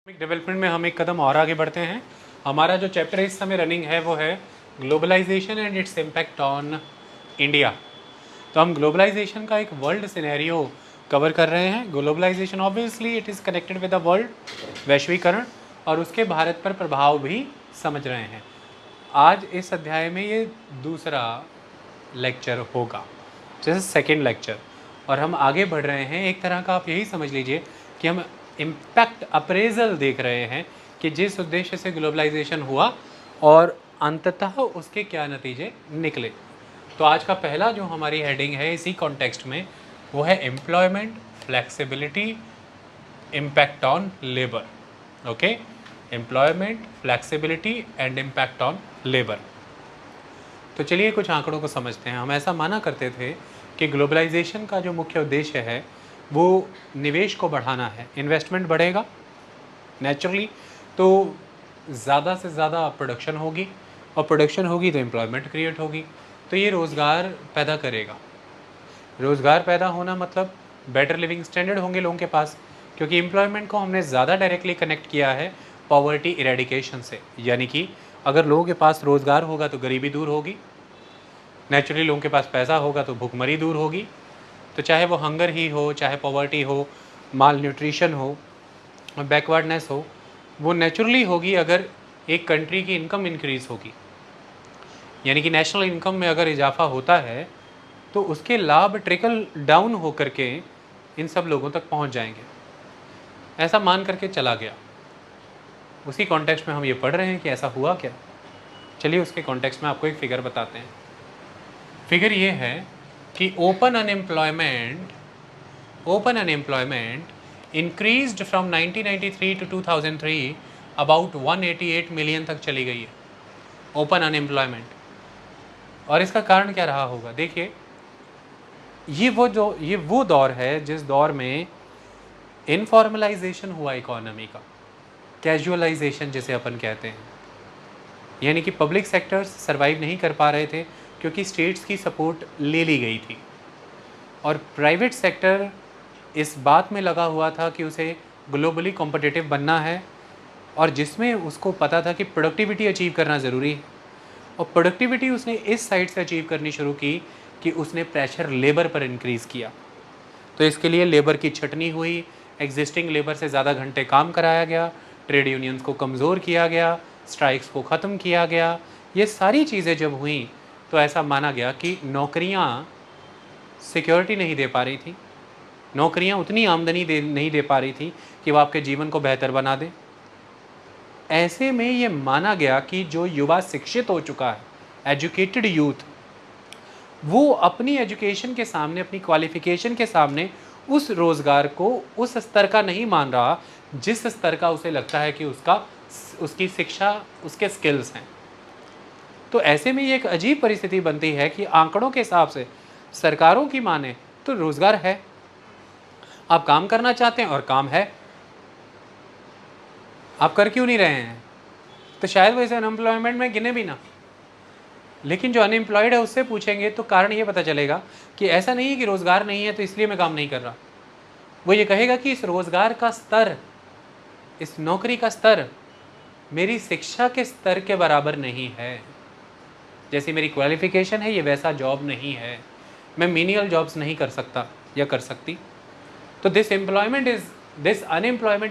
Development में हम एक कदम और आगे बढ़ते हैं। हमारा जो चैप्टर इस समय रनिंग है वो है globalisation and its impact on India. तो हम ग्लोबलाइजेशन का एक वर्ल्ड सिनेरियो कवर कर रहे हैं। Globalisation obviously it is connected with the world, वैश्वीकरण, और उसके भारत पर प्रभाव भी समझ रहे हैं। आज इस अध्याय में ये दूसरा लेक्चर होगा, जैसे सेकेंड लेक्चर, और हम आगे बढ़ रहे हैं। एक तरह का आप यही समझ लीजिए कि हम इम्पैक्ट अप्रेजल देख रहे हैं कि जिस उद्देश्य से ग्लोबलाइजेशन हुआ और अंततः उसके क्या नतीजे निकले। तो आज का पहला जो हमारी हेडिंग है इसी कॉन्टेक्स्ट में वो है employment, flexibility, impact on labour. Okay, employment, flexibility and impact on labour. तो चलिए कुछ आंकड़ों को समझते हैं। हम ऐसा माना करते थे कि ग्लोबलाइजेशन का जो मुख्य उद्देश्य है वो निवेश को बढ़ाना है। इन्वेस्टमेंट बढ़ेगा नेचुरली, तो ज़्यादा से ज़्यादा प्रोडक्शन होगी, और प्रोडक्शन होगी तो एम्प्लॉयमेंट क्रिएट होगी, तो ये रोज़गार पैदा करेगा। रोज़गार पैदा होना मतलब बेटर लिविंग स्टैंडर्ड होंगे लोगों के पास, क्योंकि एम्प्लॉयमेंट को हमने ज़्यादा डायरेक्टली कनेक्ट किया है पॉवर्टी इरेडिकेशन से। यानी कि अगर लोगों के पास रोज़गार होगा तो गरीबी दूर होगी, नेचुरली लोगों के पास पैसा होगा तो भूखमरी दूर होगी। तो चाहे वो हंगर ही हो, चाहे पॉवर्टी हो, माल न्यूट्रिशन हो, बैकवर्डनेस हो, वो नेचुरली होगी अगर एक कंट्री की इनकम इंक्रीज़ होगी। यानी कि नेशनल इनकम में अगर इजाफा होता है तो उसके लाभ ट्रिकल डाउन हो करके इन सब लोगों तक पहुंच जाएंगे। ऐसा मान करके चला गया। उसी कॉन्टेक्स्ट में हम ये पढ़ रहे हैं कि ऐसा हुआ क्या। चलिए उसके कॉन्टेक्स्ट में आपको एक फिगर बताते हैं। फिगर ये है कि open unemployment increased from 1993 to 2003 about 188 million तक चली गई है ओपन अनएम्प्लॉयमेंट। और इसका कारण क्या रहा होगा? देखिए, ये वो दौर है जिस दौर में इनफॉर्मलाइजेशन हुआ इकोनॉमी का, कैजुअलाइजेशन जिसे अपन कहते हैं। यानी कि पब्लिक सेक्टर्स सर्वाइव नहीं कर पा रहे थे क्योंकि स्टेट्स की सपोर्ट ले ली गई थी, और प्राइवेट सेक्टर इस बात में लगा हुआ था कि उसे ग्लोबली कॉम्पिटिटिव बनना है, और जिसमें उसको पता था कि प्रोडक्टिविटी अचीव करना ज़रूरी है। और प्रोडक्टिविटी उसने इस साइड से अचीव करनी शुरू की कि उसने प्रेशर लेबर पर इंक्रीज़ किया। तो इसके लिए लेबर की छटनी हुई, एग्जिस्टिंग लेबर से ज़्यादा घंटे काम कराया गया, ट्रेड यूनियंस को कमज़ोर किया गया, स्ट्राइक्स को ख़त्म किया गया। ये सारी चीज़ें जब हुई तो ऐसा माना गया कि नौकरियाँ सिक्योरिटी नहीं दे पा रही थी, नौकरियाँ उतनी आमदनी नहीं दे पा रही थी कि वो आपके जीवन को बेहतर बना दें। ऐसे में ये माना गया कि जो युवा शिक्षित हो चुका है, एजुकेटेड यूथ, वो अपनी एजुकेशन के सामने, अपनी क्वालिफिकेशन के सामने उस रोज़गार को उस स्तर का नहीं मान रहा जिस स्तर का उसे लगता है कि उसकी शिक्षा, उसके स्किल्स हैं। तो ऐसे में ये एक अजीब परिस्थिति बनती है कि आंकड़ों के हिसाब से सरकारों की माने तो रोज़गार है, आप काम करना चाहते हैं और काम है, आप कर क्यों नहीं रहे हैं? तो शायद वो इसे अनएम्प्लॉयमेंट में गिने भी ना। लेकिन जो अनएम्प्लॉयड है उससे पूछेंगे तो कारण ये पता चलेगा कि ऐसा नहीं है कि रोज़गार नहीं है तो इसलिए मैं काम नहीं कर रहा। वो ये कहेगा कि इस रोज़गार का स्तर, इस नौकरी का स्तर मेरी शिक्षा के स्तर के बराबर नहीं है। जैसी मेरी क्वालिफिकेशन है ये वैसा जॉब नहीं है, मैं मीनियल जॉब्स नहीं कर सकता या कर सकती। तो this unemployment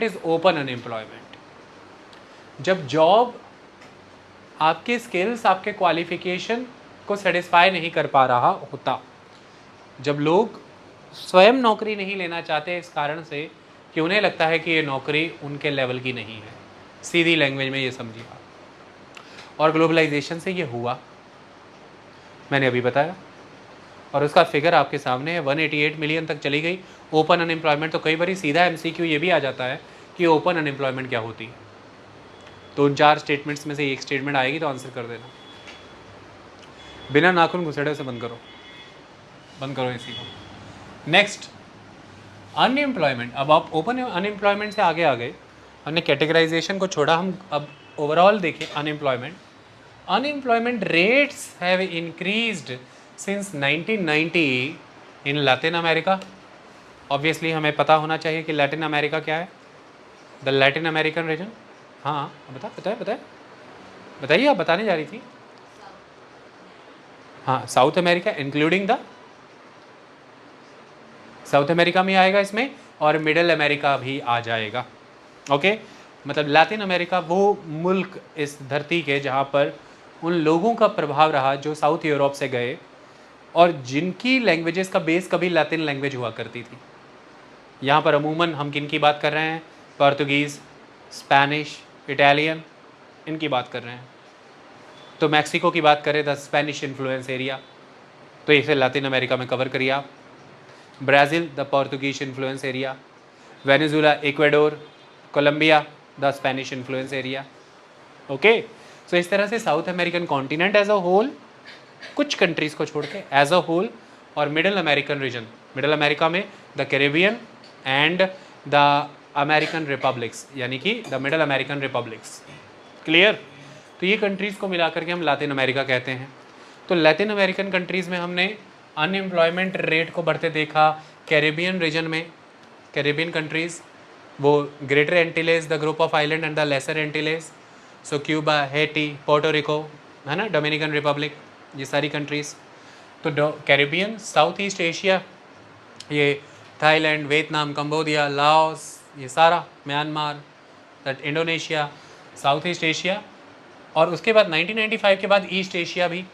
is open unemployment. जब जॉब आपके स्किल्स, आपके क्वालिफिकेशन को सेटिस्फाई नहीं कर पा रहा होता, जब लोग स्वयं नौकरी नहीं लेना चाहते इस कारण से कि उन्हें लगता है कि ये नौकरी उनके लेवल की नहीं है, सीधी लैंग्वेज में ये समझिए आप। और ग्लोबलाइजेशन से ये हुआ, मैंने अभी बताया, और उसका फिगर आपके सामने है। 188 मिलियन तक चली गई ओपन अनएम्प्लॉयमेंट। तो कई बार सीधा MCQ ये भी आ जाता है कि ओपन अनएम्प्लॉयमेंट क्या होती है। तो उन 4 स्टेटमेंट्स में से एक स्टेटमेंट आएगी तो आंसर कर देना। बिना नाखून घुसेड़े से बंद करो इसी को। Next, unemployment. अब आप ओपन अनएम्प्लॉयमेंट से आगे आ गए, हमने कैटेगराइजेशन को छोड़ा, हम अब ओवरऑल देखें। Unemployment rates have increased since 1990 in Latin America. Obviously हमें पता होना चाहिए कि लैटिन अमेरिका क्या है। The Latin American region. हाँ बताइए, आप बताने जा रही थी। हाँ, south America including the, south America में आएगा इसमें, और मिडल अमेरिका भी आ जाएगा। ओके, मतलब लैटिन अमेरिका वो मुल्क इस धरती के जहाँ पर उन लोगों का प्रभाव रहा जो साउथ यूरोप से गए और जिनकी लैंग्वेजेस का बेस कभी लैटिन लैंग्वेज हुआ करती थी। यहाँ पर अमूमन हम किन की बात कर रहे हैं? पोर्तुगीज़, स्पेनिश, इटालियन, इनकी बात कर रहे हैं। तो मैक्सिको की बात करें, द स्पेनिश इन्फ्लुएंस एरिया, तो इसे लैटिन अमेरिका में कवर करिए आप। Brazil, the Portuguese influence area. Venezuela, Ecuador, Colombia, the Spanish influence area. Okay, so इस तरह से South American continent as a whole, कुछ कंट्रीज़ को छोड़ के एज अ होल, और middle American region, middle America में the Caribbean and the American republics, यानी कि the middle American republics. Clear? तो ये कंट्रीज़ को मिलाकर के हम लैटिन अमेरिका कहते हैं। तो लैटिन अमेरिकन कंट्रीज़ में हमने अनएम्प्लॉयमेंट रेट को बढ़ते देखा। कैरेबियन रीजन में, कैरेबियन कंट्रीज़, वो greater Antilles, the group of island and the lesser Antilles, so Cuba, Haiti, Puerto Rico, है ना, डोमिनिकन रिपब्लिक, ये सारी कंट्रीज़। तो कैरेबियन, साउथ ईस्ट एशिया, ये थाईलैंड, वियतनाम, कंबोडिया, लाओस, ये सारा, Myanmar, that Indonesia, South East Asia. और उसके बाद 1995 के बाद ईस्ट एशिया भी,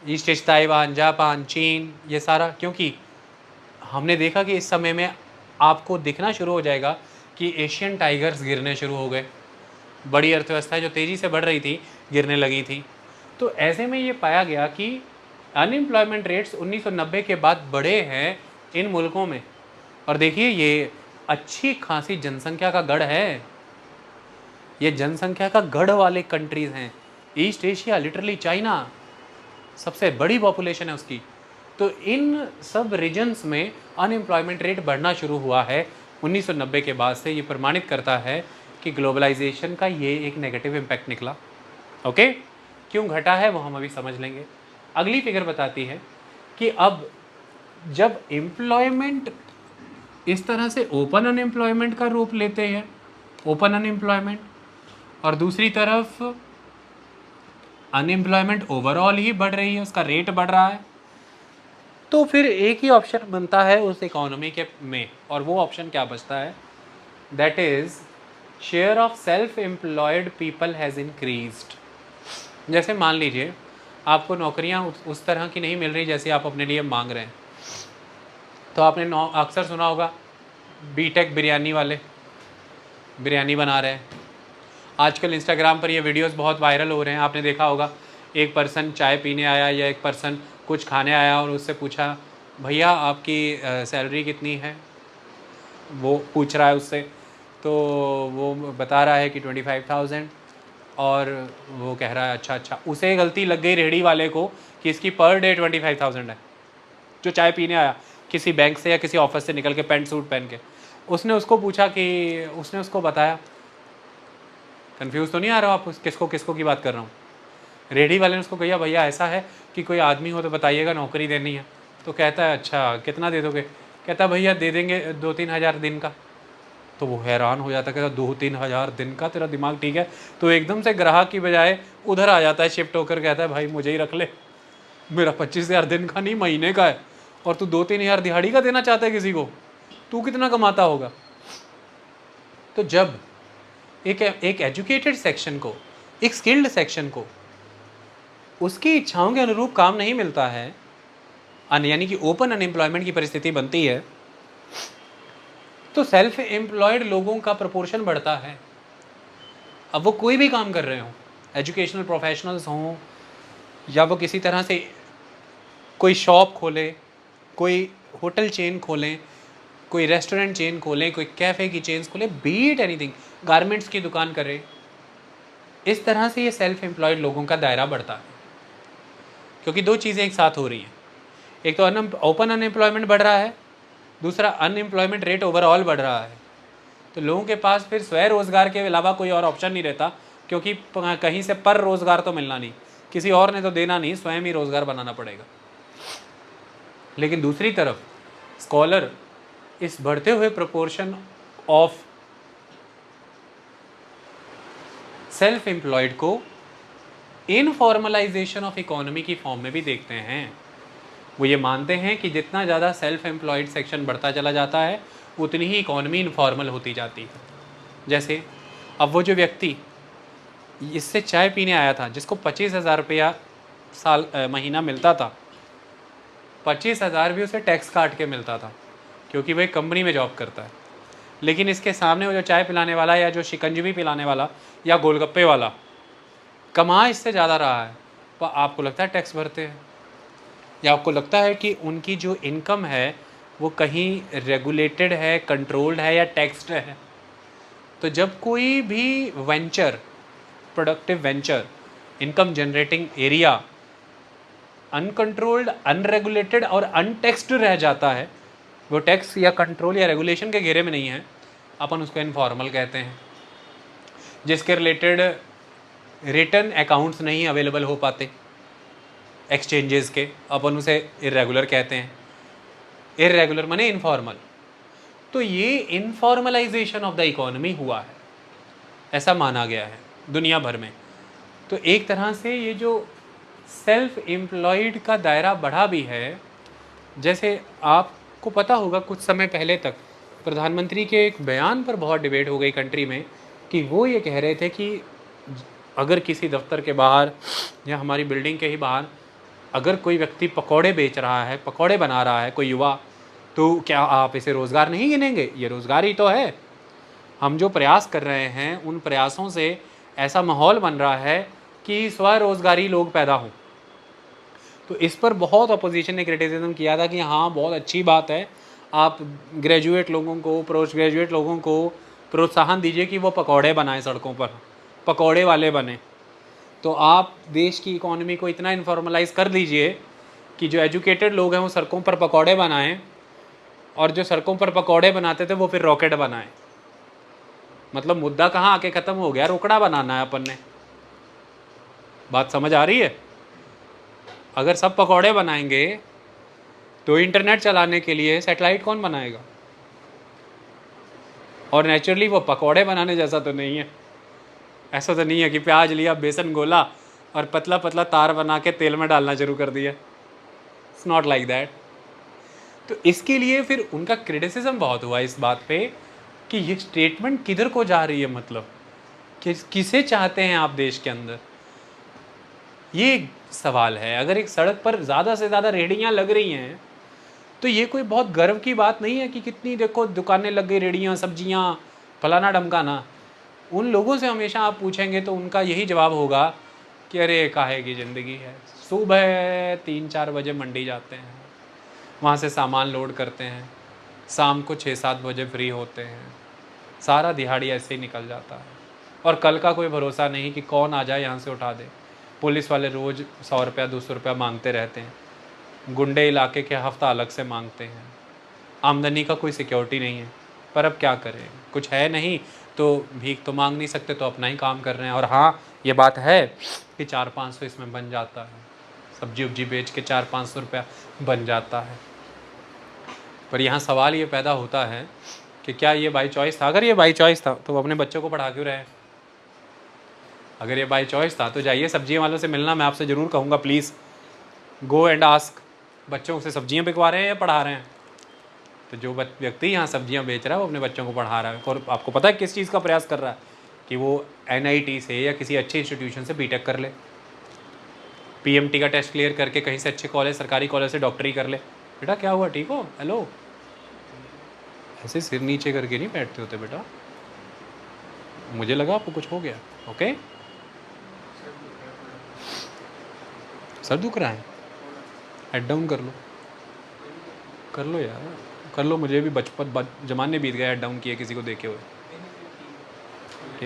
ईस्ट एशिया, ताइवान, जापान, चीन, ये सारा। क्योंकि हमने देखा कि इस समय में आपको दिखना शुरू हो जाएगा कि एशियन टाइगर्स गिरने शुरू हो गए, बड़ी अर्थव्यवस्थाएं जो तेज़ी से बढ़ रही थी गिरने लगी थी। तो ऐसे में ये पाया गया कि अनएम्प्लॉयमेंट रेट्स 1990 के बाद बढ़े हैं इन मुल्कों में। और देखिए, ये अच्छी खासी जनसंख्या का गढ़ है, ये जनसंख्या का गढ़ वाले कंट्रीज़ हैं। ईस्ट एशिया, लिटरली चाइना सबसे बड़ी पॉपुलेशन है उसकी। तो इन सब रीजन्स में अनएम्प्लॉयमेंट रेट बढ़ना शुरू हुआ है 1990 के बाद से। ये प्रमाणित करता है कि ग्लोबलाइजेशन का ये एक नेगेटिव इम्पैक्ट निकला। ओके, क्यों घटा है वो हम अभी समझ लेंगे। अगली फिगर बताती है कि अब जब एम्प्लॉयमेंट इस तरह से ओपन अनएम्प्लॉयमेंट का रूप लेते हैं, ओपन अनएम्प्लॉयमेंट, और दूसरी तरफ अनएम्प्लॉयमेंट ओवरऑल ही बढ़ रही है, उसका रेट बढ़ रहा है, तो फिर एक ही ऑप्शन बनता है उस इकोनॉमी के में, और वो ऑप्शन क्या बचता है? That is share of self employed people has increased. जैसे मान लीजिए आपको नौकरियां उस तरह की नहीं मिल रही जैसे आप अपने लिए मांग रहे हैं, तो आपने अक्सर सुना होगा बीटेक बिरयानी वाले बिरयानी बना रहे हैं। आजकल इंस्टाग्राम पर ये वीडियोस बहुत वायरल हो रहे हैं, आपने देखा होगा। एक पर्सन चाय पीने आया या एक पर्सन कुछ खाने आया और उससे पूछा, भैया आपकी सैलरी कितनी है? वो पूछ रहा है उससे, तो वो बता रहा है कि 25,000, और वो कह रहा है अच्छा। उसे गलती लग गई रेहड़ी वाले को कि इसकी पर डे 25,000 है। जो चाय पीने आया किसी बैंक से या किसी ऑफिस से निकल के पैंट सूट पहन के, उसने उसको पूछा कि, उसने उसको बताया। कंफ्यूज तो नहीं आ रहा आप किसको की बात कर रहा हूँ? रेहड़ी वाले ने उसको कहा, भैया ऐसा है कि कोई आदमी हो तो बताइएगा, नौकरी देनी है। तो कहता है अच्छा कितना दे दोगे? कहता भैया दे देंगे 2-3 हज़ार दिन का। तो वो हैरान हो जाता है, कहता 2-3 हज़ार दिन का, तेरा दिमाग ठीक है? तो एकदम से ग्राहक की बजाय उधर आ जाता है, शिफ्ट होकर कहता है भाई मुझे ही रख ले, मेरा 25,000 दिन का नहीं महीने का है, और तू 2-3 हज़ार दिहाड़ी का देना चाहता है किसी को? तू कितना कमाता होगा? तो जब एक एजुकेटेड सेक्शन को, एक स्किल्ड सेक्शन को उसकी इच्छाओं के अनुरूप काम नहीं मिलता है, यानी कि ओपन अनएम्प्लॉयमेंट की परिस्थिति बनती है, तो सेल्फ एम्प्लॉयड लोगों का प्रोपोर्शन बढ़ता है। अब वो कोई भी काम कर रहे हों, एजुकेशनल प्रोफेशनल्स हों, या वो किसी तरह से कोई शॉप खोलें, कोई होटल चेन खोलें, कोई रेस्टोरेंट चेन खोलें, कोई कैफ़े की चेन्स खोलें, बी इट एनीथिंग, गारमेंट्स की दुकान करें, इस तरह से ये सेल्फ एम्प्लॉयड लोगों का दायरा बढ़ता है। क्योंकि दो चीज़ें एक साथ हो रही हैं, एक तो ओपन अनएम्प्लॉयमेंट बढ़ रहा है, दूसरा अनएम्प्लॉयमेंट रेट ओवरऑल बढ़ रहा है। तो लोगों के पास फिर स्वयं रोज़गार के अलावा कोई और ऑप्शन नहीं रहता, क्योंकि कहीं से पर रोज़गार तो मिलना नहीं, किसी और ने तो देना नहीं, स्वयं ही रोज़गार बनाना पड़ेगा। लेकिन दूसरी तरफ स्कॉलर इस बढ़ते हुए प्रोपोर्शन ऑफ सेल्फ एम्प्लॉयड को इनफॉर्मलाइजेशन ऑफ इकोनॉमी की फॉर्म में भी देखते हैं। वो ये मानते हैं कि जितना ज़्यादा सेल्फ एम्प्लॉयड सेक्शन बढ़ता चला जाता है उतनी ही इकोनॉमी इनफॉर्मल होती जाती है। जैसे अब वो जो व्यक्ति इससे चाय पीने आया था, जिसको 25,000 रुपया महीना मिलता था, 25,000 भी उसे टैक्स काट के मिलता था क्योंकि वो एक कंपनी में जॉब करता है। लेकिन इसके सामने वो जो चाय पिलाने वाला या जो शिकंजी पिलाने वाला या गोलगप्पे वाला कमा इससे ज़्यादा रहा है, तो आपको लगता है टैक्स भरते हैं, या आपको लगता है कि उनकी जो इनकम है वो कहीं रेगुलेटेड है, कंट्रोल्ड है या टैक्स्ड है। तो जब कोई भी venture, productive venture, income generating area uncontrolled, unregulated और अनटैक्स्ड रह जाता है, वो टैक्स या कंट्रोल या रेगुलेशन के घेरे में नहीं है, अपन उसको इनफॉर्मल कहते हैं। जिसके रिलेटेड रिटर्न अकाउंट्स नहीं अवेलेबल हो पाते एक्सचेंजेस के, अपन उसे इरेगुलर कहते हैं। इरेगुलर माने इनफॉर्मल। तो ये इनफॉर्मलाइजेशन ऑफ द इकोनॉमी हुआ है, ऐसा माना गया है दुनिया भर में। तो एक तरह से ये जो सेल्फ एम्प्लॉयड का दायरा बढ़ा भी है। जैसे आपको पता होगा कुछ समय पहले तक प्रधानमंत्री के एक बयान पर बहुत डिबेट हो गई कंट्री में कि वो ये कह रहे थे कि अगर किसी दफ्तर के बाहर या हमारी बिल्डिंग के ही बाहर अगर कोई व्यक्ति पकौड़े बेच रहा है, पकौड़े बना रहा है, कोई युवा, तो क्या आप इसे रोज़गार नहीं गिनेंगे? ये रोज़गार ही तो है। हम जो प्रयास कर रहे हैं उन प्रयासों से ऐसा माहौल बन रहा है कि स्वरोजगारी लोग पैदा हों। तो इस पर बहुत अपोजिशन ने क्रिटिसिज्म किया था कि हाँ बहुत अच्छी बात है, आप ग्रेजुएट लोगों को, पोस्ट ग्रेजुएट लोगों को प्रोत्साहन दीजिए कि वो पकौड़े बनाएं, सड़कों पर पकौड़े वाले बने। तो आप देश की इकोनॉमी को इतना इनफॉर्मलाइज कर दीजिए कि जो एजुकेटेड लोग हैं वो सड़कों पर पकौड़े बनाएं, और जो सड़कों पर पकौड़े बनाते थे वो फिर रॉकेट बनाएं। मतलब मुद्दा कहाँ आके ख़त्म हो गया? रोकड़ा बनाना है अपन ने। बात समझ आ रही है? अगर सब पकौड़े बनाएंगे तो इंटरनेट चलाने के लिए सैटेलाइट कौन बनाएगा? और नेचुरली वो पकौड़े बनाने जैसा तो नहीं है। ऐसा तो नहीं है कि प्याज लिया, बेसन गोला और पतला पतला तार बना के तेल में डालना शुरू कर दिया। It's not like that. तो इसके लिए फिर उनका क्रिटिसिज्म बहुत हुआ इस बात पे कि ये स्टेटमेंट किधर को जा रही है, मतलब किसे चाहते हैं आप देश के अंदर? ये सवाल है। अगर एक सड़क पर ज़्यादा से ज़्यादा रेहड़ियाँ लग रही हैं तो ये कोई बहुत गर्व की बात नहीं है कि कितनी देखो दुकानें लग गई, रेहड़ियाँ, सब्जियाँ, फलाना ढमकाना। उन लोगों से हमेशा आप पूछेंगे तो उनका यही जवाब होगा कि अरे काहे की ज़िंदगी है। सुबह 3-4 बजे मंडी जाते हैं, वहाँ से सामान लोड करते हैं, शाम को 6-7 बजे फ्री होते हैं, सारा दिहाड़ी ऐसे ही निकल जाता है। और कल का कोई भरोसा नहीं कि कौन आ जाए यहाँ से उठा दे। पुलिस वाले रोज़ 100 रुपया 200 रुपया मांगते रहते हैं, गुंडे इलाके के हफ्ता अलग से मांगते हैं, आमदनी का कोई सिक्योरिटी नहीं है। पर अब क्या करें, कुछ है नहीं तो भीख तो मांग नहीं सकते, तो अपना ही काम कर रहे हैं। और हाँ ये बात है कि 400-500 इसमें बन जाता है, सब्जी उब्जी बेच के 400-500 रुपया बन जाता है। पर यहाँ सवाल ये पैदा होता है कि क्या ये बाई चॉइस था? अगर ये बाई चॉइस था तो वो अपने बच्चों को पढ़ा क्यों रहे? अगर ये बाई चॉइस था तो जाइए सब्जियों वालों से मिलना। मैं आपसे ज़रूर कहूँगा प्लीज़ गो एंड आस्क, बच्चों से सब्जियाँ बिकवा रहे हैं या पढ़ा रहे हैं? तो जो व्यक्ति यहाँ सब्जियाँ बेच रहा है वो अपने बच्चों को पढ़ा रहा है। और आपको पता है किस चीज़ का प्रयास कर रहा है? कि वो NIT से या किसी अच्छे इंस्टीट्यूशन से BTech कर ले, PMT का टेस्ट क्लियर करके कहीं से अच्छे कॉलेज, सरकारी कॉलेज से डॉक्टरी कर ले। बेटा क्या हुआ, ठीक हो? हेलो, ऐसे सिर नीचे करके नहीं बैठते होते बेटा। मुझे लगा आपको कुछ हो गया। ओके, सर दुख रहा है, हेड डाउन कर लो, कर लो यार, कर लो। मुझे भी बचपन जमाने बीत गए हेड डाउन किए किसी को देखे हुए।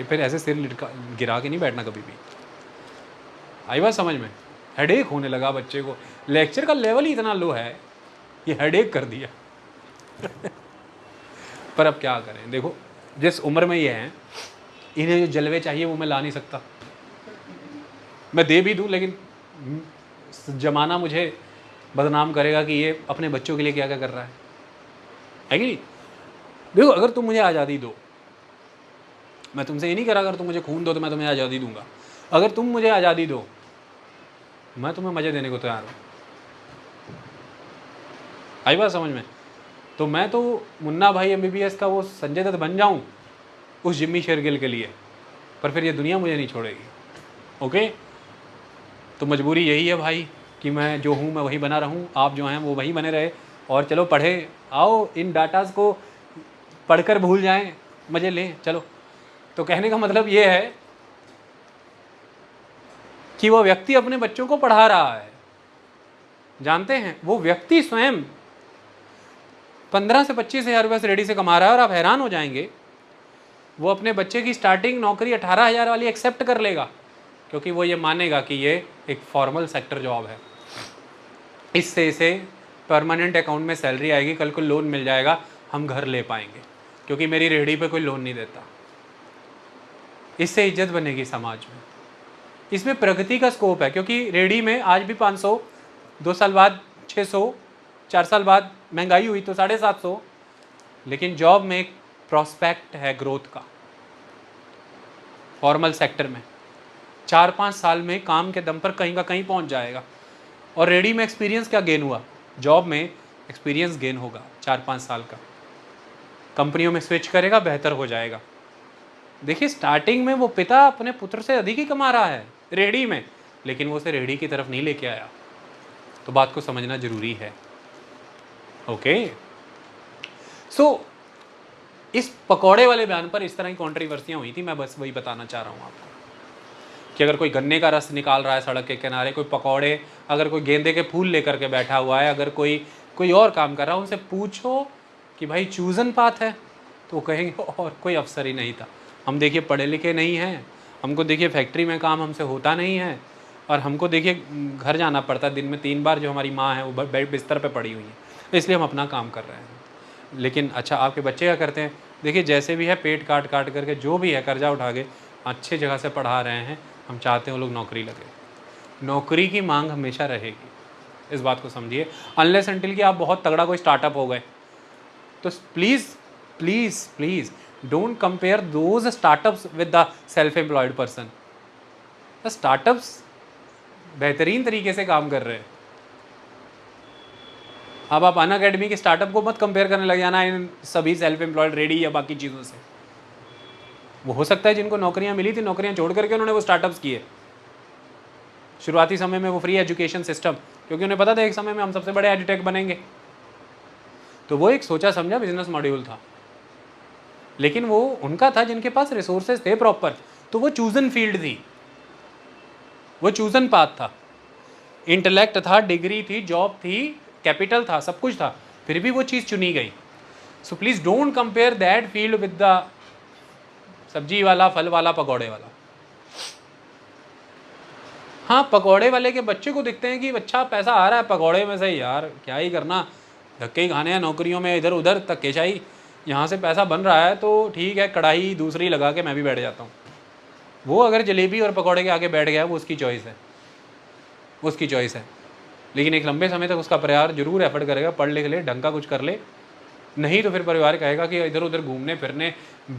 फिर ऐसे सिर गिरा के नहीं बैठना कभी भी। आई बात समझ में? हेडेक होने लगा बच्चे को, लेक्चर का लेवल ही इतना लो है, ये हेडेक कर दिया। पर अब क्या करें, देखो जिस उम्र में ये हैं, इन्हें जो जलवे चाहिए वो मैं ला नहीं सकता। मैं दे भी दूं लेकिन जमाना मुझे बदनाम करेगा कि ये अपने बच्चों के लिए क्या क्या कर रहा है कि नहीं? देखो अगर तुम मुझे आज़ादी दो, मैं तुमसे ये नहीं करा अगर तुम मुझे खून दो तो मैं तुम्हें आज़ादी दूंगा, अगर तुम मुझे आज़ादी दो मैं तुम्हें मज़े देने को तैयार हूँ। आई बात समझ में? तो मैं तो मुन्ना भाई MBBS का वो संजय दत्त बन जाऊँ उस जिम्मी शेरगिल के लिए, पर फिर ये दुनिया मुझे नहीं छोड़ेगी। ओके, तो मजबूरी यही है भाई कि मैं जो हूँ मैं वही बना रहूँ, आप जो हैं वो वही बने रहे, और चलो पढ़े आओ, इन डाटाज को पढ़कर भूल जाएं, मज़े लें चलो। तो कहने का मतलब ये है कि वो व्यक्ति अपने बच्चों को पढ़ा रहा है, जानते हैं वो व्यक्ति स्वयं 15 से 25 हज़ार रुपये से रेडी से कमा रहा है, और आप हैरान हो जाएंगे वो अपने बच्चे की स्टार्टिंग नौकरी 18,000 वाली एक्सेप्ट कर लेगा, क्योंकि वो ये मानेगा कि ये एक फॉर्मल सेक्टर जॉब है, इससे इसे परमानेंट अकाउंट में सैलरी आएगी, कल को लोन मिल जाएगा, हम घर ले पाएंगे, क्योंकि मेरी रेहड़ी पे कोई लोन नहीं देता। इससे इज्जत बनेगी समाज में, इसमें प्रगति का स्कोप है, क्योंकि रेहड़ी में आज भी 500, 2 साल बाद 600, 4 साल बाद महंगाई हुई तो 750, लेकिन जॉब में एक प्रॉस्पेक्ट है ग्रोथ का। फॉर्मल सेक्टर में 4-5 साल में काम के दम पर कहीं का कहीं पहुंच जाएगा, और रेडी में एक्सपीरियंस क्या गेन हुआ, जॉब में एक्सपीरियंस गेन होगा 4-5 साल का, कंपनियों में स्विच करेगा, बेहतर हो जाएगा। देखिए स्टार्टिंग में वो पिता अपने पुत्र से अधिक ही कमा रहा है रेडी में, लेकिन वो उसे रेडी की तरफ नहीं लेके आया, तो बात को समझना जरूरी है। ओके, सो इस पकौड़े वाले बयान पर इस तरह की कॉन्ट्रीवर्सियाँ हुई थी, मैं बस वही बताना चाह रहा हूँ आपको कि अगर कोई गन्ने का रस निकाल रहा है सड़क के किनारे, कोई पकौड़े, अगर कोई गेंदे के फूल लेकर के बैठा हुआ है, अगर कोई और काम कर रहा है, उनसे पूछो कि भाई चूजन पात है, तो वो कहेंगे और कोई अफसर ही नहीं था, हम देखिए पढ़े लिखे नहीं हैं, हमको देखिए फैक्ट्री में काम हमसे होता नहीं है, और हमको देखिए घर जाना पड़ता है दिन में 3 बार, जो हमारी माँ है वो बेड बिस्तर पर पड़ी हुई है, इसलिए हम अपना काम कर रहे हैं। लेकिन अच्छा आपके बच्चे क्या करते हैं, देखिए जैसे भी है पेट काट करके जो भी है कर्जा उठा के अच्छी जगह से पढ़ा रहे हैं, हम चाहते हैं वो लोग नौकरी लगे। नौकरी की मांग हमेशा रहेगी, इस बात को समझिए, अनलेस अनटिल कि आप बहुत तगड़ा कोई स्टार्टअप हो गए। तो please please please don't compare those startups with the self employed person. Startups बेहतरीन तरीके से काम कर रहे हैं। अब आप अनअकैडमी के स्टार्टअप को मत कंपेयर करने लग जाना इन सभी सेल्फ एम्प्लॉयड रेडी या बाकी चीज़ों से। वो हो सकता है जिनको नौकरियां मिली थी, नौकरियां छोड़ करके उन्होंने वो स्टार्टअप्स किए शुरुआती समय में, वो फ्री एजुकेशन सिस्टम, क्योंकि उन्हें पता था एक समय में हम सबसे बड़े एडटेक बनेंगे, तो वो एक सोचा समझा बिजनेस मॉड्यूल था, लेकिन वो उनका था जिनके पास रिसोर्सेज थे प्रॉपर, तो वो चूजन फील्ड थी, वो चूजन पाथ था, इंटेलेक्ट था, डिग्री थी, जॉब थी, कैपिटल था, सब कुछ था, फिर भी वो चीज़ चुनी गई। So please don't compare that field with the सब्जी वाला, फल वाला, पकौड़े वाला। हाँ, पकौड़े वाले के बच्चे को दिखते हैं कि अच्छा पैसा आ रहा है पकौड़े में से, यार क्या ही करना, धक्के ही खाने हैं नौकरियों में, इधर उधर धक्केशाही, यहाँ से पैसा बन रहा है तो ठीक है, कढ़ाई दूसरी लगा के मैं भी बैठ जाता हूँ। वो अगर जलेबी और पकौड़े के आगे बैठ गया वो उसकी चॉइस है, उसकी चॉइस है, लेकिन एक लंबे समय तक उसका परिवार जरूर एफर्ट करेगा, पढ़ लिख ले, ढंग का कुछ कर ले, नहीं तो फिर परिवार कहेगा कि इधर उधर घूमने फिरने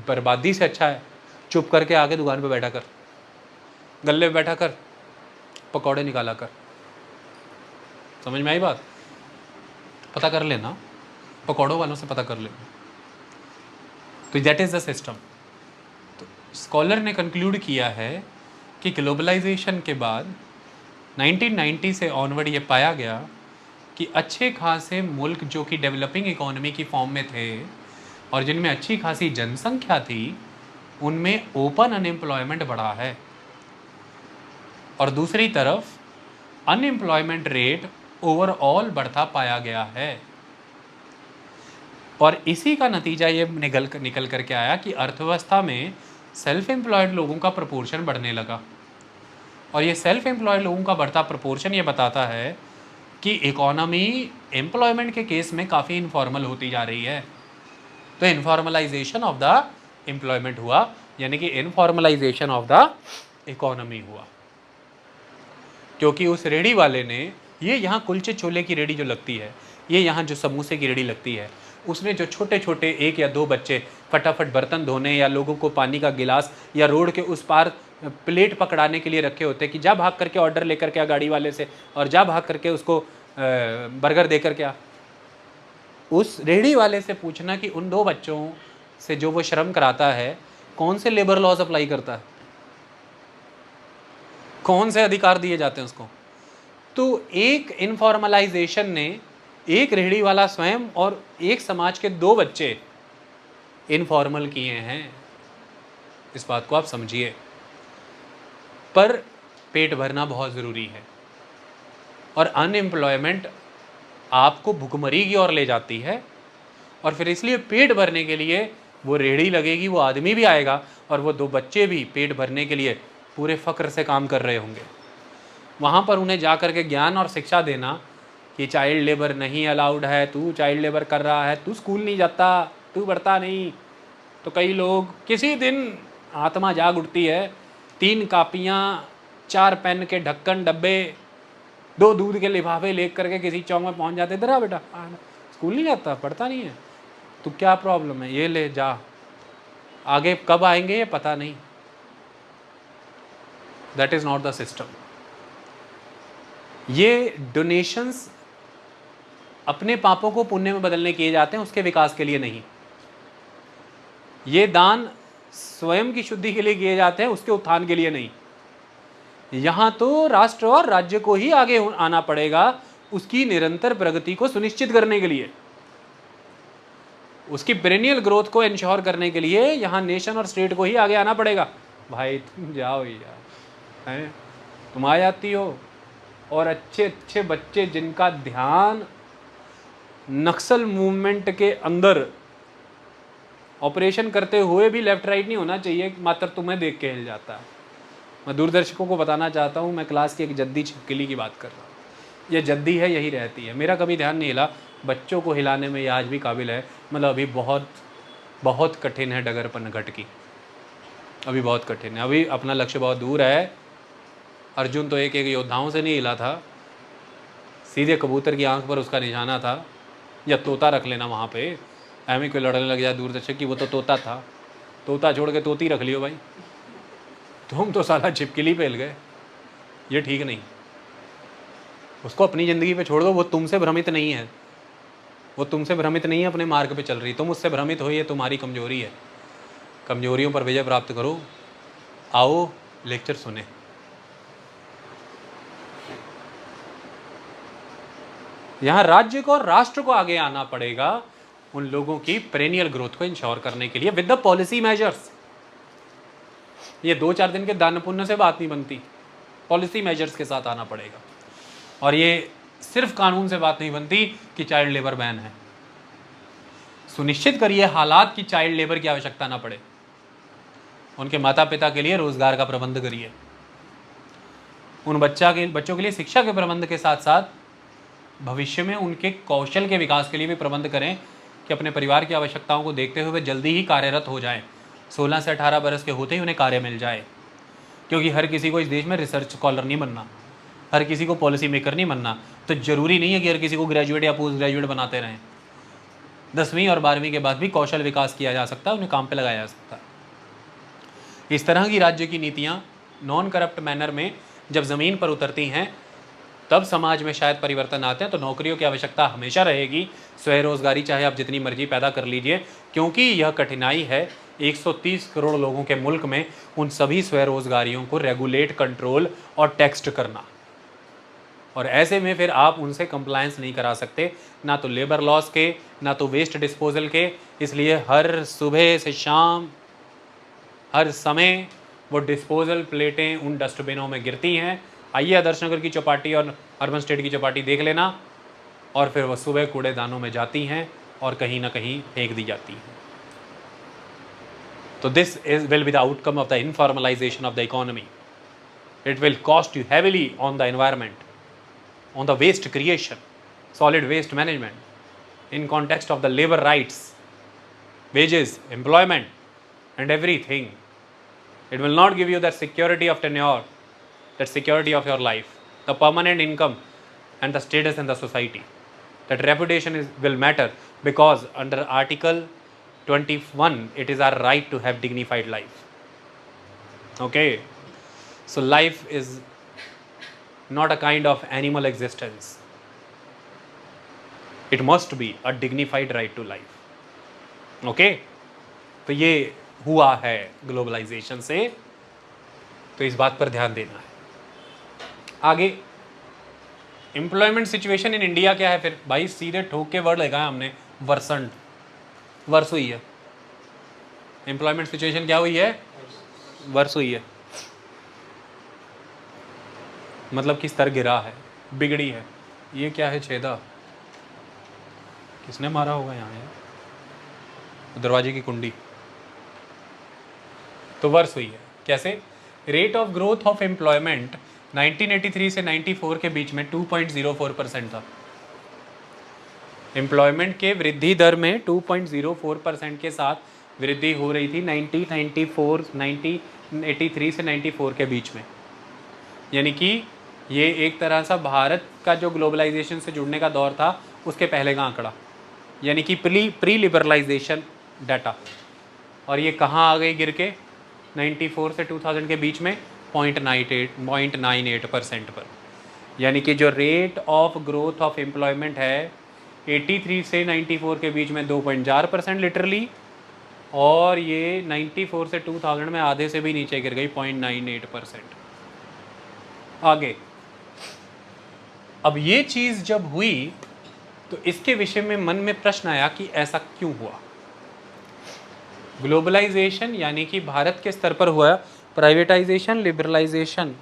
बर्बादी से अच्छा है चुप करके आके दुकान पे बैठा कर, गल्ले पे बैठा कर, पकौड़े निकाला कर। समझ में आई बात? पता कर लेना, पकौड़ों वालों से पता कर लेना। तो दैट इज़ द सिस्टम। तो स्कॉलर ने कंक्लूड किया है कि ग्लोबलाइजेशन के बाद 1990 से ऑनवर्ड ये पाया गया कि अच्छे खासे मुल्क जो कि डेवलपिंग इकोनॉमी की फॉर्म में थे और जिनमें अच्छी खासी जनसंख्या थी, उनमें ओपन अनएम्प्लॉयमेंट बढ़ा है, और दूसरी तरफ अनएम्प्लॉयमेंट रेट ओवरऑल बढ़ता पाया गया है। और इसी का नतीजा ये निकल करके आया कि अर्थव्यवस्था में सेल्फ एम्प्लॉयड लोगों का प्रपोर्शन बढ़ने लगा, और ये सेल्फ एम्प्लॉयड लोगों का बढ़ता प्रपोर्शन ये बताता है कि इकोनॉमी एम्प्लॉयमेंट के केस में काफ़ी इनफॉर्मल होती जा रही है। तो इनफॉर्मलाइजेशन ऑफ द एम्प्लॉयमेंट हुआ, यानी कि इनफॉर्मलाइजेशन ऑफ द इकोनॉमी हुआ, क्योंकि उस रेडी वाले ने, ये यहाँ कुलचे छोले की रेडी जो लगती है, ये यहाँ जो समोसे की रेडी लगती है, उसने जो छोटे छोटे 1 या 2 बच्चे फटाफट बर्तन धोने या लोगों को पानी का गिलास या रोड के उस पार प्लेट पकड़ाने के लिए रखे होते कि जा भाग करके ऑर्डर लेकर के आ गाड़ी वाले से और जा भाग करके उसको बर्गर देकर के आ, उस रेहड़ी वाले से पूछना कि उन 2 बच्चों से जो वो श्रम कराता है कौन से लेबर लॉज अप्लाई करता है, कौन से अधिकार दिए जाते हैं उसको। तो एक इनफॉर्मलाइजेशन ने एक रेहड़ी वाला स्वयं और एक समाज के 2 बच्चे इनफॉर्मल किए हैं, इस बात को आप समझिए। पर पेट भरना बहुत ज़रूरी है और अनएम्प्लॉयमेंट आपको भुखमरी की ओर ले जाती है और फिर इसलिए पेट भरने के लिए वो रेहड़ी लगेगी, वो आदमी भी आएगा और वो 2 बच्चे भी पेट भरने के लिए पूरे फ़क्र से काम कर रहे होंगे। वहाँ पर उन्हें जा कर के ज्ञान और शिक्षा देना कि चाइल्ड लेबर नहीं अलाउड है, तू चाइल्ड लेबर कर रहा है, तू स्कूल नहीं जाता, तू पढ़ता नहीं। तो कई लोग किसी दिन आत्मा जाग उठती है, 3 कापियाँ, 4 पेन के ढक्कन डब्बे, 2 दूध के लिफाफे ले करके किसी चौक में पहुँच जाते, इधर आ बेटा, स्कूल नहीं जाता, पढ़ता नहीं है, तो क्या प्रॉब्लम है, ये ले जा, आगे कब आएंगे ये पता नहीं। That is not the system. ये डोनेशंस अपने पापों को पुण्य में बदलने किए जाते हैं, उसके विकास के लिए नहीं। ये दान स्वयं की शुद्धि के लिए किए जाते हैं, उसके उत्थान के लिए नहीं। यहाँ तो राष्ट्र और राज्य को ही आगे आना पड़ेगा उसकी निरंतर प्रगति को सुनिश्चित करने के लिए, उसकी पेरेनियल ग्रोथ को इंश्योर करने के लिए यहाँ नेशन और स्टेट को ही आगे आना पड़ेगा। भाई तुम जाओ यार, हैं तुम आ जाती हो और अच्छे अच्छे बच्चे जिनका ध्यान नक्सल मूवमेंट के अंदर ऑपरेशन करते हुए भी लेफ्ट राइट नहीं होना चाहिए, मात्र तुम्हें देख के हिल जाता है। मैं दूरदर्शकों को बताना चाहता हूँ, मैं क्लास की एक जद्दी छिपकली की बात कर रहा हूँ। ये जद्दी है, यही रहती है, मेरा कभी ध्यान नहीं हिला, बच्चों को हिलाने में ये आज भी काबिल है। मतलब अभी बहुत बहुत कठिन है डगरपन घट की, अभी बहुत कठिन है, अभी अपना लक्ष्य बहुत दूर है। अर्जुन तो एक एक योद्धाओं से नहीं हिला था, सीधे कबूतर की आंख पर उसका निशाना था, या तोता रख लेना वहाँ पे, एम कोई लड़ने लग जाए दूरदर्शक की, वो तो तोता था, तोता छोड़ के तोती रख लियो भाई, तुम तो साला छिपकली पेल गए, ये ठीक नहीं। उसको अपनी ज़िंदगी पे छोड़ दो, वो तुमसे भ्रमित नहीं है, वो तुमसे भ्रमित नहीं है, अपने मार्ग पे चल रही, तुम उससे भ्रमित हो, ये तुम्हारी कमजोरी है। कमजोरियों पर विजय प्राप्त करो। आओ लेक्चर सुने। यहाँ राज्य को और राष्ट्र को आगे आना पड़ेगा उन लोगों की पेरेनियल ग्रोथ को इंश्योर करने के लिए विद द पॉलिसी मेजर्स। ये 2-4 दिन के दान पुण्य से बात नहीं बनती, पॉलिसी मेजर्स के साथ आना पड़ेगा। और ये सिर्फ कानून से बात नहीं बनती कि चाइल्ड लेबर बैन है। सुनिश्चित करिए हालात की चाइल्ड लेबर की आवश्यकता ना पड़े, उनके माता पिता के लिए रोजगार का प्रबंध करिए, उन बच्चों के लिए शिक्षा के प्रबंध के साथ साथ भविष्य में उनके कौशल के विकास के लिए भी प्रबंध करें कि अपने परिवार की आवश्यकताओं को देखते हुए जल्दी ही कार्यरत हो जाएं, 16 से 18 बरस के होते ही उन्हें कार्य मिल जाए। क्योंकि हर किसी को इस देश में रिसर्च स्कॉलर नहीं बनना, हर किसी को पॉलिसी मेकर नहीं बनना, तो ज़रूरी नहीं है कि हर किसी को ग्रेजुएट या पोस्ट ग्रेजुएट बनाते रहें। 10वीं और 12वीं के बाद भी कौशल विकास किया जा सकता है, उन्हें काम पे लगाया जा सकता है। इस तरह की राज्य की नीतियाँ नॉन करप्ट मैनर में जब ज़मीन पर उतरती हैं तब समाज में शायद परिवर्तन आते हैं। तो नौकरियों की आवश्यकता हमेशा रहेगी, स्वरोजगारी चाहे आप जितनी मर्जी पैदा कर लीजिए, क्योंकि यह कठिनाई है 130 करोड़ लोगों के मुल्क में उन सभी स्वरोजगारियों को रेगुलेट, कंट्रोल और टैक्स्ड करना। और ऐसे में फिर आप उनसे कंप्लायंस नहीं करा सकते, ना तो लेबर लॉस के, ना तो वेस्ट डिस्पोजल के। इसलिए हर सुबह से शाम हर समय वो डिस्पोजल प्लेटें उन डस्टबिनों में गिरती हैं। आइए आदर्श नगर की चौपाटी और अर्बन स्टेट की चौपाटी देख लेना, और फिर वह सुबह कूड़ेदानों में जाती हैं और कहीं ना कहीं फेंक दी जाती हैं। तो this will be the outcome of the informalisation of the economy. It will cost you heavily on the environment, on the waste creation, solid waste management, in context of the labor rights, wages, employment, and everything. It will not give you that security of tenure, that security of your life, the permanent income, and the status in the society. That reputation will matter because under Article 21 it is our right to have dignified life. Okay, so life is not a kind of animal existence. It must be a dignified right to life. Okay, तो ये हुआ है globalisation से, तो इस बात पर ध्यान देना है। आगे एम्प्लॉयमेंट सिचुएशन इन इंडिया क्या है फिर भाई, सीधे ठोक के वर्ड लगाया हमने, वर्संट, वर्स हुई है। एम्प्लॉयमेंट सिचुएशन क्या हुई है, वर्स हुई है, मतलब कि स्तर गिरा है, बिगड़ी है। ये क्या है, छेदा, किसने मारा होगा यहाँ यार, दरवाजे की कुंडी। तो वर्स हुई है कैसे, rate of growth of employment 1983 से 94 के बीच में 2.04% था। एम्प्लॉयमेंट के वृद्धि दर में 2.04% के साथ वृद्धि हो रही थी 1983 से 94 के बीच में। यानी कि ये एक तरह सा भारत का जो ग्लोबलाइजेशन से जुड़ने का दौर था उसके पहले का आंकड़ा, यानी कि प्री लिबरलाइजेशन डाटा। और ये कहाँ आ गई गिर के, 94 से 2000 के बीच में 0.98% पर। यानी कि जो rate of growth of employment है 83 से 94 के बीच में 2.4% लिटरली, और ये 94 से 2000 में आधे से भी नीचे गिर गई 0.98%। आगे अब ये चीज़ जब हुई तो इसके विषय में मन में प्रश्न आया कि ऐसा क्यों हुआ। ग्लोबलाइजेशन यानी कि भारत के स्तर पर हुआ प्राइवेटाइजेशन, लिबरलाइजेशन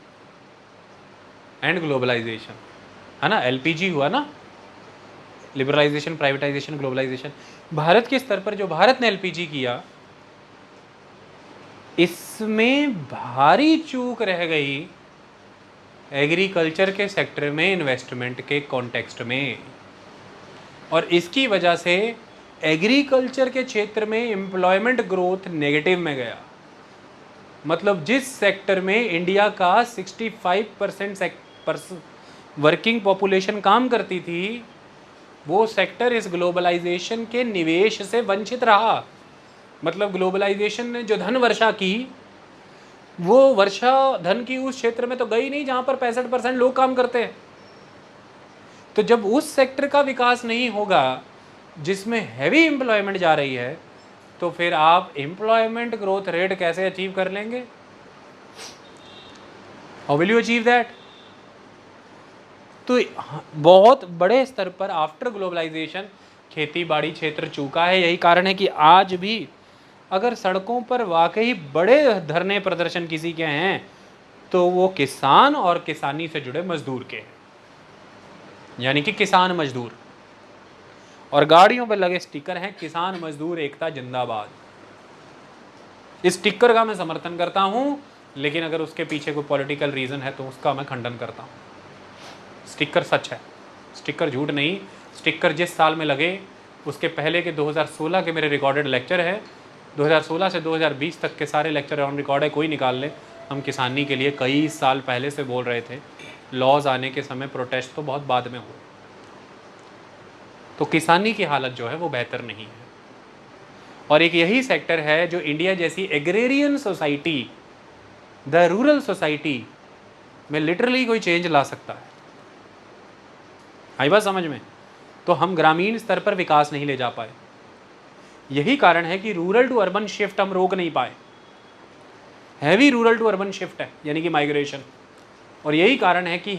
एंड ग्लोबलाइजेशन, है ना। एलपीजी हुआ ना, लिबरलाइजेशन, प्राइवेटाइजेशन, ग्लोबलाइजेशन। भारत के स्तर पर जो भारत ने एलपीजी किया, इसमें भारी चूक रह गई एग्रीकल्चर के सेक्टर में इन्वेस्टमेंट के कॉन्टेक्स्ट में, और इसकी वजह से एग्रीकल्चर के क्षेत्र में एम्प्लॉयमेंट ग्रोथ नेगेटिव में गया। मतलब जिस सेक्टर में इंडिया का 65% वर्किंग पॉपुलेशन काम करती थी, वो सेक्टर इस ग्लोबलाइजेशन के निवेश से वंचित रहा। मतलब ग्लोबलाइजेशन ने जो धन वर्षा की, वो वर्षा धन की उस क्षेत्र में तो गई नहीं जहां पर 65% लोग काम करते हैं। तो जब उस सेक्टर का विकास नहीं होगा जिसमें हैवी एम्प्लॉयमेंट जा रही है, तो फिर आप एम्प्लॉयमेंट ग्रोथ रेट कैसे अचीव कर लेंगे? How will you achieve that? तो बहुत बड़े स्तर पर आफ्टर ग्लोबलाइजेशन खेती बाड़ी क्षेत्र चूका है। यही कारण है कि आज भी अगर सड़कों पर वाकई बड़े धरने प्रदर्शन किसी के हैं तो वो किसान और किसानी से जुड़े मजदूर के, यानी कि किसान मजदूर, और गाड़ियों पर लगे स्टिकर हैं किसान मजदूर एकता जिंदाबाद। इस स्टिकर का मैं समर्थन करता हूं, लेकिन अगर उसके पीछे कोई पॉलिटिकल रीजन है तो उसका मैं खंडन करता हूं। स्टिकर सच है, स्टिकर झूठ नहीं। स्टिकर जिस साल में लगे उसके पहले के 2016 के मेरे रिकॉर्डेड लेक्चर है, 2016 से 2020 तक के सारे लेक्चर ऑन रिकॉर्ड है, कोई निकाल ले। हम किसानी के लिए कई साल पहले से बोल रहे थे, लॉज आने के समय प्रोटेस्ट तो बहुत बाद में हुए। तो किसानी की हालत जो है वो बेहतर नहीं है, और एक यही सेक्टर है जो इंडिया जैसी agrarian society, the rural society में लिटरली कोई चेंज ला सकता है। आई बात समझ में? तो हम ग्रामीण स्तर पर विकास नहीं ले जा पाए। यही कारण है कि रूरल टू अर्बन शिफ्ट हम रोक नहीं पाए। Heavy rural to urban shift है, यानी कि माइग्रेशन, और यही कारण है कि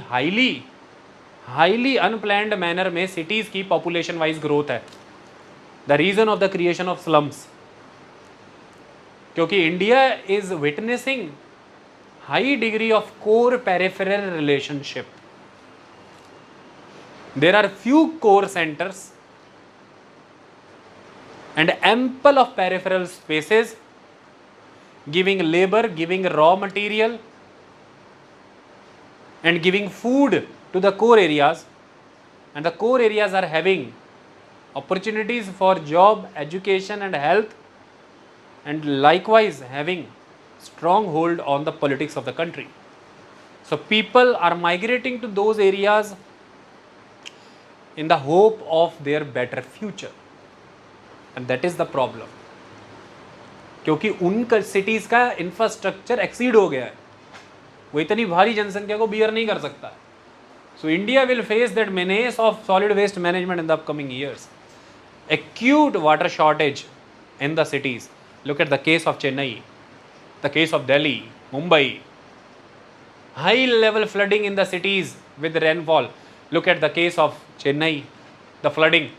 हाईली अनप्लैंड मैनर में सिटीज की पॉपुलेशन वाइज ग्रोथ है। The reason of the creation of slums, क्योंकि India is witnessing high degree of core peripheral relationship. There are few core centers and ample of peripheral spaces, giving labor, giving raw material and giving food to the core areas, and the core areas are having opportunities for job, education and health, and likewise having strong hold on the politics of the country. So people are migrating to those areas in the hope of their better future. And that is the problem, क्योंकि उनका cities का infrastructure exceed हो गया है, वो इतनी भारी जनसंख्या को बियर नहीं कर सकता। So India will face that menace of solid waste management in the upcoming years. Acute water shortage in the cities. Look at the case of Chennai, the case of Delhi, Mumbai. High level flooding in the cities with rainfall. Look at the case of Chennai, the flooding.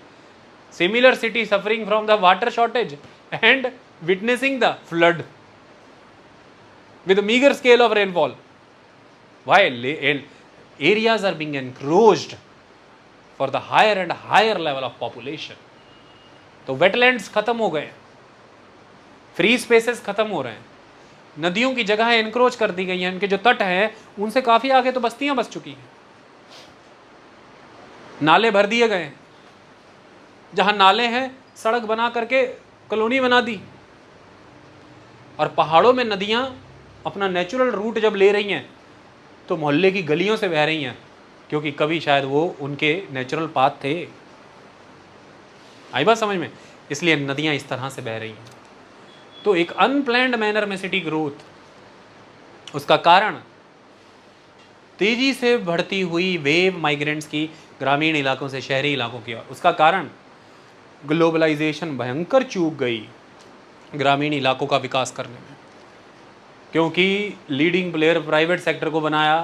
Similar city suffering from the water shortage and witnessing the flood with a meager scale of rainfall. Why? Areas are being encroached for the higher and higher level of population. तो wetlands खत्म हो गए, free spaces खत्म हो रहे हैं, नदियों की जगह एनक्रोच कर दी गई हैं, उनके जो तट हैं उनसे काफ़ी आगे तो बस्तियां बस चुकी हैं, नाले भर दिए गए, जहां नाले हैं सड़क बना करके कॉलोनी बना दी, और पहाड़ों में नदियां अपना नेचुरल रूट जब ले रही हैं तो मोहल्ले की गलियों से बह रही हैं, क्योंकि कभी शायद वो उनके नेचुरल पाथ थे। आई बात समझ में? इसलिए नदियां इस तरह से बह रही हैं। तो एक अनप्लैन्ड मैनर में सिटी ग्रोथ, उसका कारण तेजी से बढ़ती हुई वेव माइग्रेंट्स की ग्रामीण इलाकों से शहरी इलाकों की ओर, उसका कारण ग्लोबलाइजेशन भयंकर चूक गई ग्रामीण इलाकों का विकास करने में, क्योंकि लीडिंग प्लेयर प्राइवेट सेक्टर को बनाया।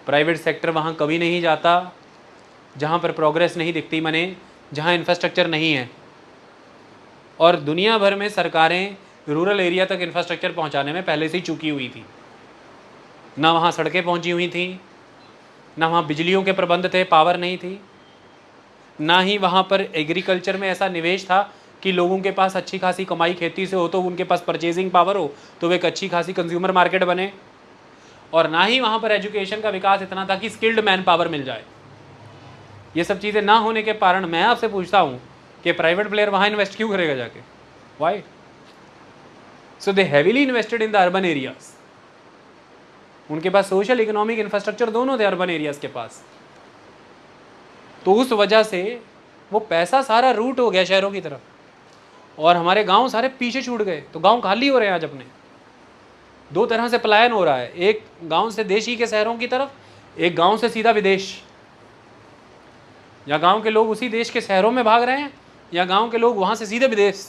प्राइवेट सेक्टर वहाँ कभी नहीं जाता जहाँ पर प्रोग्रेस नहीं दिखती, माने जहाँ इंफ्रास्ट्रक्चर नहीं है। और दुनिया भर में सरकारें रूरल एरिया तक इंफ्रास्ट्रक्चर पहुँचाने में पहले से ही चूकी हुई थी, ना वहाँ सड़कें पहुँची हुई थी, ना वहाँ बिजलियों के प्रबंध थे, पावर नहीं थी, ना ही वहाँ पर एग्रीकल्चर में ऐसा निवेश था कि लोगों के पास अच्छी खासी कमाई खेती से हो तो उनके पास परचेजिंग पावर हो तो वे एक अच्छी खासी कंज्यूमर मार्केट बने, और ना ही वहाँ पर एजुकेशन का विकास इतना था कि स्किल्ड मैन पावर मिल जाए। ये सब चीज़ें ना होने के कारण मैं आपसे पूछता हूँ कि प्राइवेट प्लेयर वहाँ इन्वेस्ट क्यों करेगा जाके? Why? So they heavily invested in the urban areas. उनके पास सोशल इकोनॉमिक इंफ्रास्ट्रक्चर दोनों थे अर्बन एरियाज के पास, तो उस वजह से वो पैसा सारा रूट हो गया शहरों की तरफ, और हमारे गांव सारे पीछे छूट गए। तो गांव खाली हो रहे हैं आज अपने। दो तरह से पलायन हो रहा है, एक गांव से देशी के शहरों की तरफ, एक गांव से सीधा विदेश। या गांव के लोग उसी देश के शहरों में भाग रहे हैं, या गांव के लोग वहां से सीधे विदेश।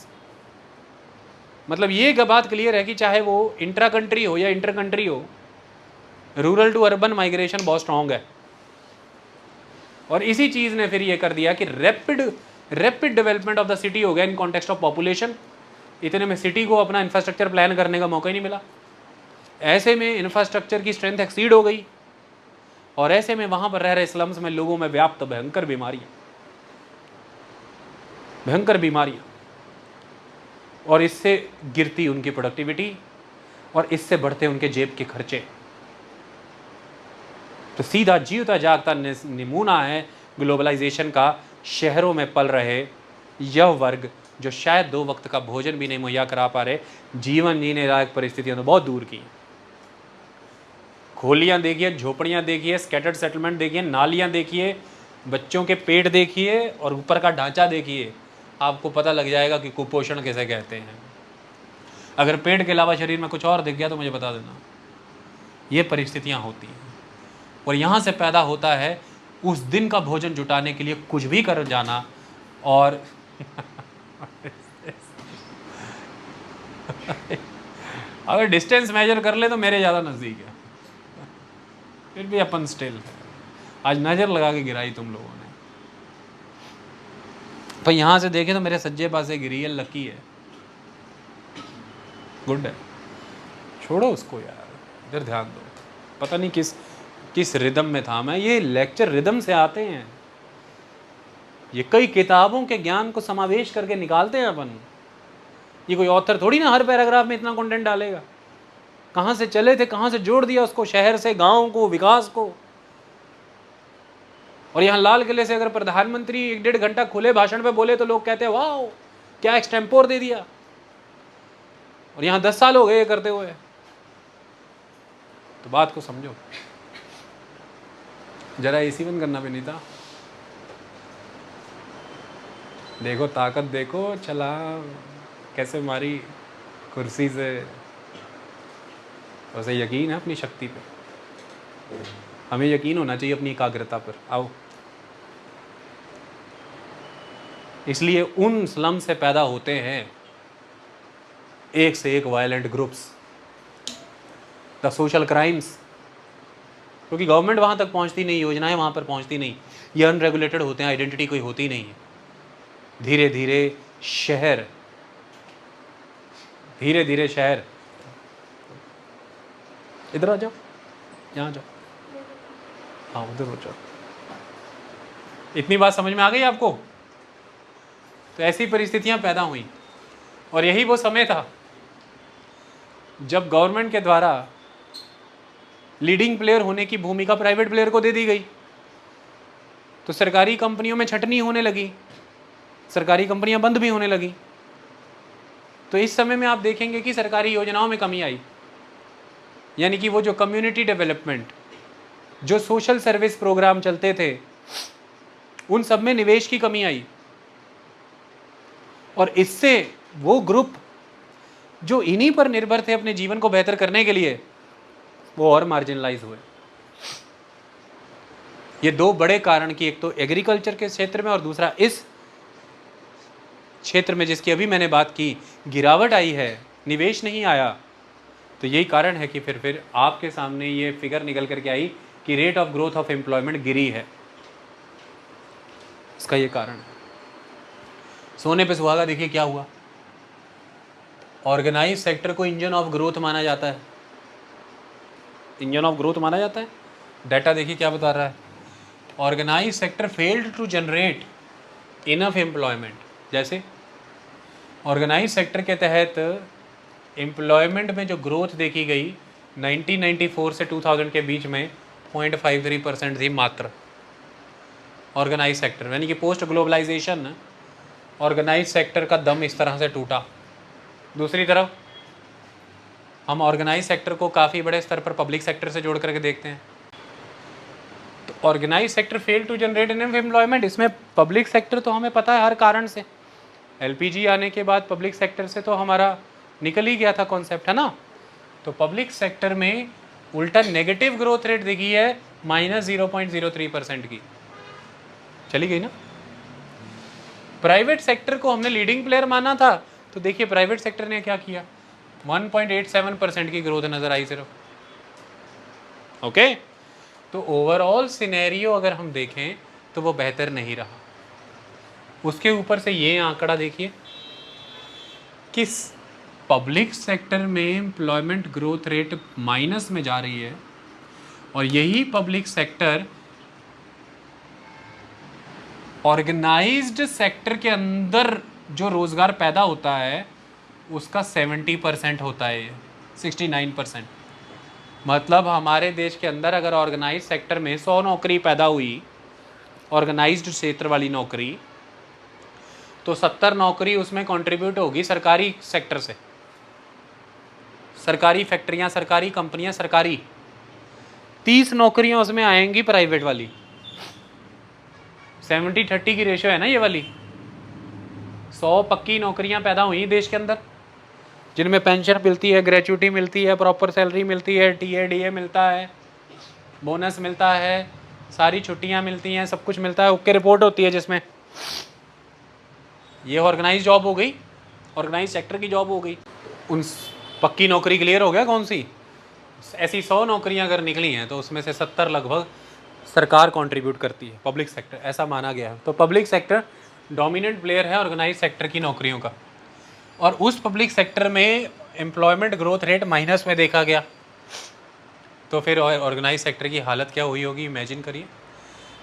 मतलब ये बात क्लियर है कि चाहे वो इंट्रा कंट्री हो या इंटर कंट्री हो, रूरल टू अर्बन माइग्रेशन बहुत स्ट्रांग है। और इसी चीज़ ने फिर ये कर दिया कि rapid development of the city हो गया इन कॉन्टेक्स्ट ऑफ पॉपुलेशन। इतने में सिटी को अपना इंफ्रास्ट्रक्चर प्लान करने का मौका ही नहीं मिला। ऐसे में इंफ्रास्ट्रक्चर की स्ट्रेंथ एक्सीड हो गई, और ऐसे में वहाँ पर रह रहे स्लम्स में लोगों में व्याप्त भयंकर बीमारियाँ, और इससे गिरती उनकी प्रोडक्टिविटी, और इससे बढ़ते उनके जेब के खर्चे। तो सीधा जीवता जागता नमूना है ग्लोबलाइजेशन का शहरों में पल रहे यह वर्ग, जो शायद 2 वक्त का भोजन भी नहीं मुहैया करा पा रहे, जीवन जीने लायक परिस्थितियां तो बहुत दूर की। खोलियां देखिए, झोपड़ियां देखिए, स्कैटर्ड सेटलमेंट देखिए, नालियां देखिए, बच्चों के पेट देखिए, और ऊपर का ढांचा देखिए, आपको पता लग जाएगा कि कुपोषण किसे कहते हैं। अगर पेट के अलावा शरीर में कुछ और दिख गया तो मुझे बता देना। ये परिस्थितियां होती हैं, और यहाँ से पैदा होता है उस दिन का भोजन जुटाने के लिए कुछ भी कर जाना। और अगर डिस्टेंस मेजर कर ले तो मेरे ज़्यादा नज़दीक है, फिर भी अपन स्टिल है। आज नज़र लगा के गिराई तुम लोगों ने। तो यहाँ से देखें तो मेरे सज्जे पासे गिरी है, लकी है, गुड है। छोड़ो उसको यार, इधर ध्यान दो। पता नहीं किस रिदम में था मैं। ये लेक्चर रिदम से आते हैं, ये कई किताबों के ज्ञान को समावेश करके निकालते हैं अपन। ये कोई ऑथर थोड़ी ना हर पैराग्राफ में इतना कंटेंट डालेगा। कहाँ से चले थे, कहाँ से जोड़ दिया उसको, शहर से गांव को, विकास को। और यहाँ लाल किले से अगर प्रधानमंत्री 1-1.5 घंटा खुले भाषण पे बोले तो लोग कहते हैं वाह क्या एक्सटेम्पोर दे दिया, और यहाँ 10 साल हो गए ये करते हुए। तो बात को समझो जरा। AC बंद करना भी नहीं था। देखो ताकत, देखो चला कैसे मारी कुर्सी से। वैसे यकीन है अपनी शक्ति पे, हमें यकीन होना चाहिए अपनी एकाग्रता पर। आओ, इसलिए उन स्लम से पैदा होते हैं एक से एक violent groups, the social crimes, क्योंकि गवर्नमेंट वहाँ तक पहुँचती नहीं, योजनाएं वहाँ पर पहुँचती नहीं, ये अनरेगुलेटेड होते हैं, आइडेंटिटी कोई होती नहीं है। धीरे धीरे शहर, धीरे धीरे शहर, इधर आ जाओ, यहाँ जाओ, हाँ उधर हो जाओ। इतनी बात समझ में आ गई आपको? तो ऐसी परिस्थितियां पैदा हुई, और यही वो समय था जब गवर्नमेंट के द्वारा लीडिंग प्लेयर होने की भूमिका प्राइवेट प्लेयर को दे दी गई। तो सरकारी कंपनियों में छटनी होने लगी, सरकारी कंपनियां बंद भी होने लगी। तो इस समय में आप देखेंगे कि सरकारी योजनाओं में कमी आई, यानी कि वो जो कम्युनिटी डेवलपमेंट, जो सोशल सर्विस प्रोग्राम चलते थे, उन सब में निवेश की कमी आई, और इससे वो ग्रुप जो इन्हीं पर निर्भर थे अपने जीवन को बेहतर करने के लिए, वो और मार्जिनलाइज हुए। ये दो बड़े कारण कि एक तो एग्रीकल्चर के क्षेत्र में और दूसरा इस क्षेत्र में जिसकी अभी मैंने बात की, गिरावट आई है, निवेश नहीं आया। तो यही कारण है कि फिर आपके सामने ये फिगर निकल करके आई कि rate of growth of employment गिरी है। इसका ये कारण है। सोने पे सुहागा देखिए क्या हुआ। ऑर्गेनाइज सेक्टर को इंजन ऑफ ग्रोथ माना जाता है, इंजन ऑफ ग्रोथ माना जाता है। डाटा देखिए क्या बता रहा है, organise sector failed to generate enough employment. जैसे ऑर्गेनाइज सेक्टर के तहत एम्प्लॉयमेंट में जो ग्रोथ देखी गई 1994 से 2000 के बीच में 0.53% थी मात्र। ऑर्गेनाइज सेक्टर यानी कि पोस्ट ग्लोबलाइजेशन ऑर्गेनाइज सेक्टर का दम इस तरह से टूटा। दूसरी तरफ हम ऑर्गेनाइज सेक्टर को काफ़ी बड़े स्तर पर पब्लिक सेक्टर से जोड़ करके देखते हैं। तो organise sector fail to generate enough employment, इसमें पब्लिक सेक्टर तो हमें पता है हर कारण से, एलपीजी आने के बाद पब्लिक सेक्टर से तो हमारा निकल ही गया था कॉन्सेप्ट, है ना। तो पब्लिक सेक्टर में उल्टा नेगेटिव ग्रोथ रेट देखी है -0.03% की, चली गई ना। प्राइवेट सेक्टर को हमने लीडिंग प्लेयर माना था, तो देखिए प्राइवेट सेक्टर ने क्या किया, 1.87% की ग्रोथ नजर आई सिर्फ। ओके, तो ओवरऑल सिनेरियो अगर हम देखें तो वो बेहतर नहीं रहा। उसके ऊपर से ये आंकड़ा देखिए कि पब्लिक सेक्टर में एम्प्लॉयमेंट ग्रोथ रेट माइनस में जा रही है, और यही पब्लिक सेक्टर ऑर्गेनाइज्ड सेक्टर के अंदर जो रोजगार पैदा होता है उसका 70% होता है, 69%। मतलब हमारे देश के अंदर अगर ऑर्गेनाइज सेक्टर में 100 नौकरी पैदा हुई, ऑर्गेनाइज्ड क्षेत्र वाली नौकरी, तो 70 नौकरी उसमें कंट्रीब्यूट होगी सरकारी सेक्टर से, सरकारी फैक्ट्रियां, सरकारी कंपनियां, सरकारी। 30 नौकरियां उसमें आएंगी प्राइवेट वाली। 70-30 की रेशियो है ना ये वाली। 100 पक्की नौकरियां पैदा हुई देश के अंदर, जिनमें पेंशन मिलती है, ग्रेचुइटी मिलती है, प्रॉपर सैलरी मिलती है, टीए मिलता है, बोनस मिलता है, सारी छुट्टियां मिलती हैं, सब कुछ मिलता है, ओके रिपोर्ट होती है, जिसमें ये ऑर्गेनाइज जॉब हो गई, ऑर्गेनाइज सेक्टर की जॉब हो गई। उन पक्की नौकरी क्लियर हो गया कौन सी, ऐसी 100 नौकरियां अगर निकली हैं तो उसमें से 70 लगभग सरकार कंट्रीब्यूट करती है, पब्लिक सेक्टर, ऐसा माना गया है। तो पब्लिक सेक्टर डोमिनेंट प्लेयर है ऑर्गेनाइज सेक्टर की नौकरियों का, और उस पब्लिक सेक्टर में एम्प्लॉयमेंट ग्रोथ रेट माइनस में देखा गया। तो फिर ऑर्गेनाइज सेक्टर की हालत क्या हुई होगी, इमेजिन करिए।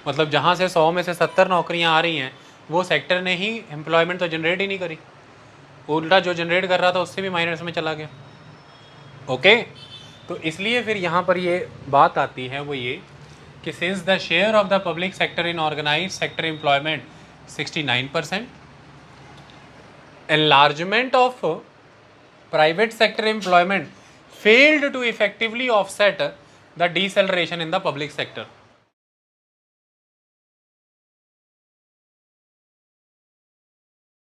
मतलब जहाँ से 100 में से 70 नौकरियाँ आ रही हैं, वो सेक्टर ने ही एम्प्लॉयमेंट तो जनरेट ही नहीं करी, उल्टा जो जनरेट कर रहा था उससे भी माइनस में चला गया। ओके, तो इसलिए फिर यहाँ पर ये बात आती है, वो ये कि since the share of the public sector in organise sector employment 69%, enlargement of private sector employment failed to effectively offset the deceleration in the public sector.